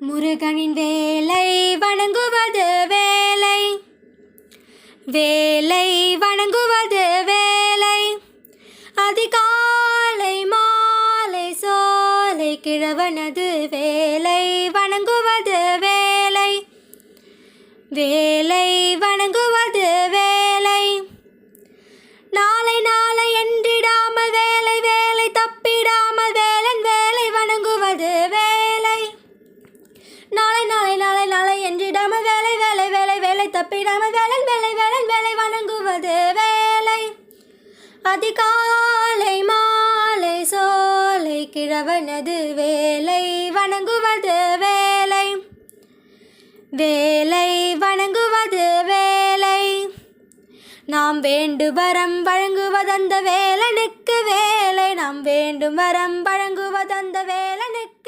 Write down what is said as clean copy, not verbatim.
முருகனின் வேலை வணங்குவது வேலை, வேலை வணங்குவது வேலை. அதிகாலை மாலை சோலை கிழவனது வேலை வணங்குவது வேலை, வேலை வணங்குவது வேலை. நாளை நாளை என்றிடாமல் வேலை வேலை தப்பிடாமல் வேலன் வேலை வணங்குவது வேலை. நாளை நாளை நாளை நாளை என்றிடாமல் வேலை வேலை வேலை வேலை தப்பிடாமல் வேலன் வேலை வேலன் வேலை வணங்குவது வேலை. அதிகாலை மாலை சோலை கிழவனது வேலை வணங்குவது வேலை, வேலை வணங்குவது வேலை. நாம் வேண்டும் வரம் வழங்குவதந்த வேலனுக்கு வேலை, நாம் வேண்டும் வரம் வழங்குவதந்த வேலனுக்கு